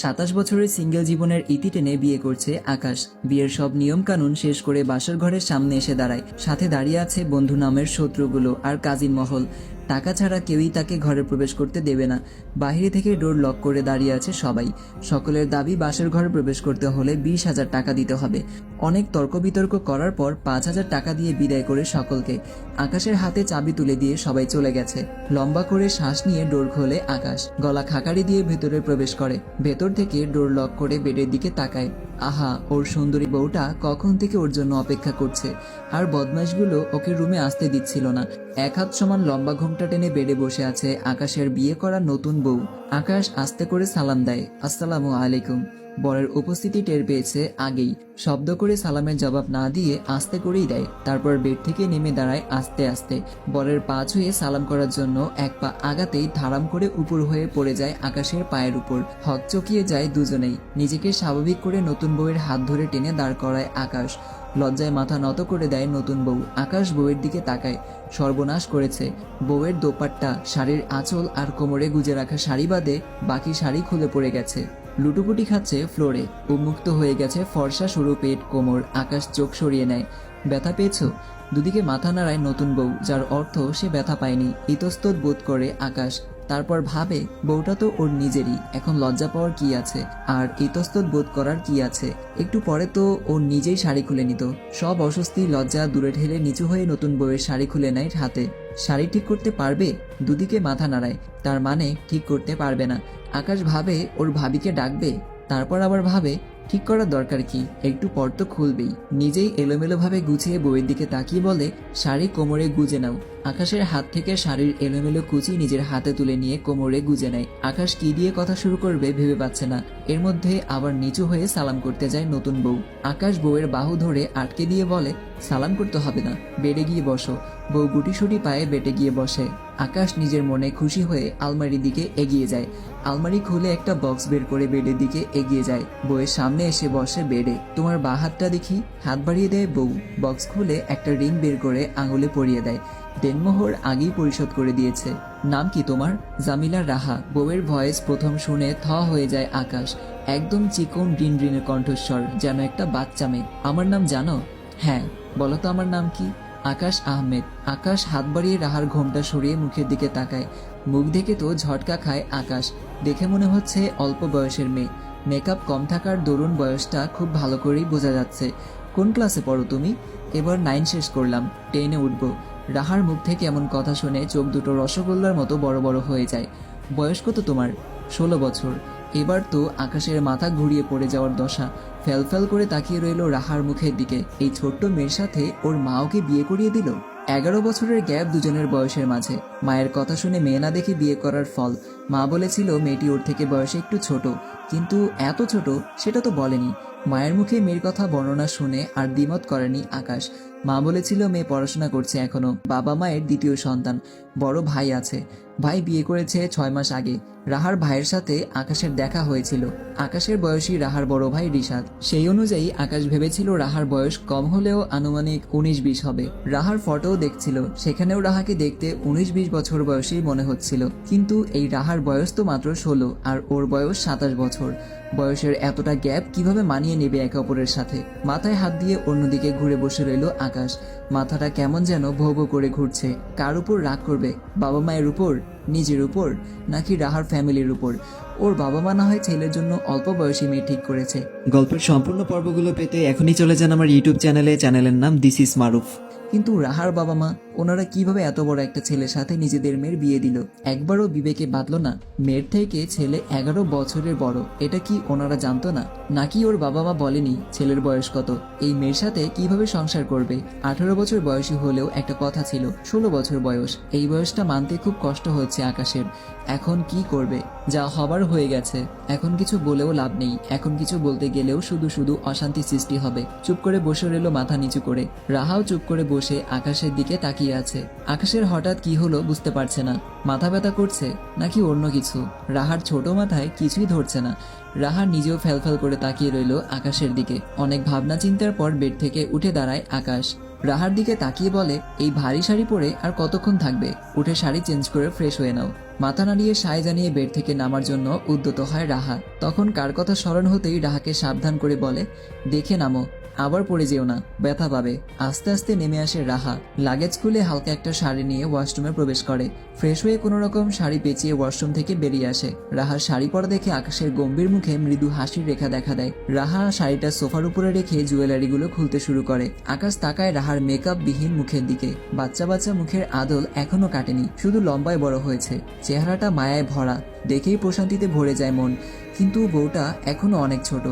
27 বছরের সিঙ্গেল জীবনের ইতি টেনে বিয়ে করছে আকাশ। বিয়ের সব নিয়ম কানুন শেষ করে বাসর ঘরের সামনে এসে দাঁড়ায়। সাথে দাঁড়িয়ে আছে বন্ধু নামের শত্রুগুলো আর কাজিন মহল। টাকা ছাড়া কেউই তাকে ঘরে প্রবেশ করতে দেবে না। বাইরে থেকে ডোর লক করে দাঁড়িয়ে আছে সবাই। সকলের দাবি বাসর ঘরে প্রবেশ করতে হলে 20,000 টাকা দিতে হবে। অনেক তর্ক বিতর্ক করার পর 5,000 টাকা দিয়ে বিদায় করে সকলকে। আকাশের হাতে চাবি তুলে দিয়ে সবাই চলে গেছে। লম্বা করে শ্বাস নিয়ে ডোর খোলে আকাশ, গলা খাকারি দিয়ে ভেতরে প্রবেশ করে। ভেতর থেকে ডোর লক করে বেডের দিকে তাকায়। আহা, ওর সুন্দরী বউটা কখন থেকে ওর জন্য অপেক্ষা করছে। আর বদমাশগুলো ওকে রুমে আসতে দিচ্ছিল না। এক হাত সমান লম্বা ঘোমটা টেনে বেডে বসে আছে আকাশের বিয়ে করা নতুন বউ। আকাশ আস্তে করে সালাম দেয়, আসসালামু আলাইকুম। বরের উপস্থিতি টের পেয়েছে আগেই। শব্দ করে সালামের জবাব না দিয়ে আস্তে করেই দেয়। তারপর বেড থেকে নেমে দাঁড়ায় আস্তে আস্তে। বরের পা ছুঁয়ে সালাম করার জন্য এক পা আগাতেই ধারাম করে উপর হয়ে পড়ে যায় আকাশের পায়ের উপর। হকচকিয়ে যায় দুজনেই। নিজেকে স্বাভাবিক করে নতুন বউয়ের হাত ধরে টেনে দাঁড় করায় আকাশ। লজ্জায় মাথা নত করে দেয় নতুন বউ। আকাশ বউয়ের দিকে তাকায়। সর্বনাশ করেছে। বউয়ের দোপাট্টা, শাড়ির আঁচল আর কোমরে গুজে রাখা শাড়ি বাদে বাকি শাড়ি খুলে পড়ে গেছে। লুটোপুটি খাচ্ছে ফ্লোরে। উন্মুক্ত হয়ে গেছে ফর্সা সরু পেট কোমর। আকাশ চোখ সরিয়ে নেয়। ব্যথা পেয়েছ? দুদিকে মাথা নাড়ায় নতুন বউ, যার অর্থ সে ব্যথা পায়নি। ইতস্তত বোধ করে আকাশ। তারপর ভাবে বউটা তো ওর নিজেরই, এখন লজ্জা পাওয়ার কি আছে আর ইতস্তত বোধ করার কি আছে। একটু পরে তো ও নিজেই শাড়ি খুলে নিত। সব অস্বস্তি লজ্জা দূরে ঠেলে নিচু হয়ে নতুন বউয়ের শাড়ি খুলে নেয় হাতে। শাড়ি ঠিক করতে পারবে? দুদিকে মাথা নাড়ায়। তার মানে ঠিক করতে পারবে না। আকাশ ভাবে ওর ভাবিকে ডাকবে। তারপর আবার ভাবে ঠিক করার দরকার কি, একটু পর তো খুলবেই। নিজেই এলোমেলোভাবে গুছিয়ে বউয়ের দিকে তাকিয়ে বলে, শাড়ি কোমরে গুজে নাও। আকাশের হাত থেকে শাড়ির এলোমেলো কুচি নিজের হাতে তুলে নিয়ে কোমরে গুজে নেয়। আকাশ কি দিয়ে কথা শুরু করবে ভেবে পাচ্ছে না। এর মধ্যে আবার নিচু হয়ে সালাম করতে যায় নতুন বউ। আকাশ বউয়ের বাহু ধরে আটকে দিয়ে বলে, সালাম করতে হবে না, বেডে গিয়ে বসো। বউ গুটিসুটি পায়ে বেডে গিয়ে বসে। আকাশ নিজের মনে খুশি হয়ে আলমারির দিকে এগিয়ে যায়। আলমারি খুলে একটা বক্স বের করে বেডের দিকে এগিয়ে যায়। বউয়ের সামনে এসে বসে বেডে। তোমার বাঁ হাতটা দেখি। হাত বাড়িয়ে দেয় বউ। বক্স খুলে একটা রিং বের করে আঙুলে পরিয়ে দেয়। দেনমোহর আগেই পরিশোধ করে দিয়েছে। নাম কি তোমার? জামিলা রাহা। বউয়ের ভয়েস প্রথম শুনে থ হয়ে যায় আকাশ। একদম চিকন রিন রিনের কণ্ঠস্বর, যেন একটা বাচ্চা মেয়ে। আমার নাম জানো? হ্যাঁ। বলো তো আমার নাম কি? আকাশ আহমেদ। আকাশ হাত বাড়িয়ে রাহার ঘোমটা সরিয়ে মুখের দিকে তাকায়। মুখ দেখে তো ঝটকা খায় আকাশ। দেখে মনে হচ্ছে অল্প বয়সের মেয়ে। মেকআপ কম থাকার দরুন বয়সটা খুব ভালো করেই বোঝা যাচ্ছে। কোন ক্লাসে পড়ো তুমি? এবার 9 শেষ করলাম, 10-এ উঠব। রাহার মুখ থেকে এমন কথা শুনে চোখ দুটো রসগোল্লার মতো বড় বড় হয়ে যায়। বয়স কত তোমার? 16 বছর। এবার তো আকাশের মাথা ঘুরিয়ে পড়ে যাওয়ার দশা। ফ্যাল করে তাকিয়ে রইল রাহার মুখের দিকে। এই ছোট্ট মেয়ের সাথে ওর মা ওকে বিয়ে করিয়ে দিল। 11 বছরের গ্যাপ দুজনের বয়সের মাঝে। মায়ের কথা শুনে মেয়ে না দেখে বিয়ে করার ফল। মা বলেছিল মেয়েটি ওর থেকে বয়সে একটু ছোট, কিন্তু এত ছোট সেটা তো বলেনি। মায়ের মুখে মেয়ের কথা বর্ণনা শুনে আর দ্বিমত করেনি আকাশ। মা বলেছিল মেয়ে পড়াশোনা করছে এখনো। বাবা মায়ের দ্বিতীয় সন্তান। বড় ভাই আছে। ভাই বিয়ে করেছে 6 মাস আগে। রাহার ভাইয়ের সাথে আকাশের দেখা হয়েছিল। আকাশের বয়সী রাহার বড় ভাই রিশাদ। সেই অনুযায়ী আকাশ ভেবেছিল রাহার বয়স কম হলেও আনুমানিক 19-20 হবে। রাহার ফটোও দেখছিল, সেখানেও রাহাকে দেখতে 19-20 বছর বয়সী মনে হচ্ছিল। কিন্তু এই রাহার বয়স তো মাত্র 16 আর ওর বয়স 27 বছর। বয়সের এতটা গ্যাপ কিভাবে মানিয়ে নেবে একে অপরের সাথে? মাথায় হাত দিয়ে অন্যদিকে ঘুরে বসে রইল আকাশ। মাথাটা কেমন যেন ভৌ ভৌ করে ঘুরছে। কার উপর রাগ করবে? বাবা মায়ের উপর? নিজের উপর? নাকি রাহার ফ্যামিলির উপর? ওর বাবা মা না হয় ছেলের জন্য অল্প বয়সী মেয়ে ঠিক করেছে। গল্পের সম্পূর্ণ পর্বগুলো পেতে এখনই চলে যান আমার ইউটিউব চ্যানেলে। চ্যানেলের নাম দিস ইজ মারুফ। কিন্তু রাহার বাবা মা, ওনারা কিভাবে এত বড় একটা ছেলের সাথে নিজেদের মেয়ের বিয়ে দিল? একবারও বিবেকে বাঁধলো না? মেয়ের থেকে ছেলে 11 বছরের বড়, এটা কি ওনারা জানতো না? নাকি ওর বাবা মা বলেনি ছেলের বয়স কত? এই মেয়ের সাথে কিভাবে সংসার করবে? 18 বছর বয়সী হলেও একটা কথা ছিল 16 বছর বয়স। এই বয়সটা মানতে খুব কষ্ট হচ্ছে আকাশের। এখন কি করবে? যা হবার হয়ে গেছে। এখন কিছু বলেও লাভ নেই। এখন কিছু বলতে গেলেও শুধু শুধু অশান্তি সৃষ্টি হবে। চুপ করে বসে রইল মাথা নিচু করে। রাহাও চুপ করে বসে আকাশের দিকে তাকিয়ে আছে। আকাশের হঠাৎ কি হলো বুঝতে পারছে না। মাথা ব্যথা করছে নাকি অন্য কিছু? রাহার ছোট মাথায় কিছুই ধরছে না। রাহার নিজেও ফ্যাল করে তাকিয়ে রইল আকাশের দিকে। অনেক ভাবনা চিন্তার পর বেড থেকে উঠে দাঁড়ায় আকাশ। রাহার দিকে তাকিয়ে বলে, এই ভারী শাড়ি পরে আর কতক্ষণ থাকবে? উঠে শাড়ি চেঞ্জ করে ফ্রেশ হয়ে নাও। মাথা নাড়িয়ে সায় জানিয়ে বেড থেকে নামার জন্য উদ্যত হয় রাহা। তখন কার কথা স্মরণ হতেই রাহাকে সাবধান করে বলে, দেখে নামো, আবার পড়ে যেও না, ব্যথা পাবে। আস্তে আস্তে নেমে আসে রাহা। লাগেজ খুলে হালকা একটা শাড়ি নিয়ে ওয়াশরুমে প্রবেশ করে। ফ্রেশ হয়ে কোনো রকম শাড়ি পেঁচিয়ে ওয়াশরুম থেকে বেরিয়ে আসে। রাহার শাড়ি পরা দেখে আকাশের গম্ভীর মুখে মৃদু হাসির রেখা দেখা দেয়। রাহা শাড়িটা সোফার উপরে রেখে জুয়েলারিগুলো খুলতে শুরু করে। আকাশ তাকায় রাহার মেকআপ বিহীন মুখের দিকে। বাচ্চা বাচ্চা মুখের আদল এখনো কাটেনি, শুধু লম্বায় বড় হয়েছে। চেহারাটা মায়ায় ভরা, দেখেই প্রশান্তিতে ভরে যায় মন। কিন্তু বউটা এখনো অনেক ছোট।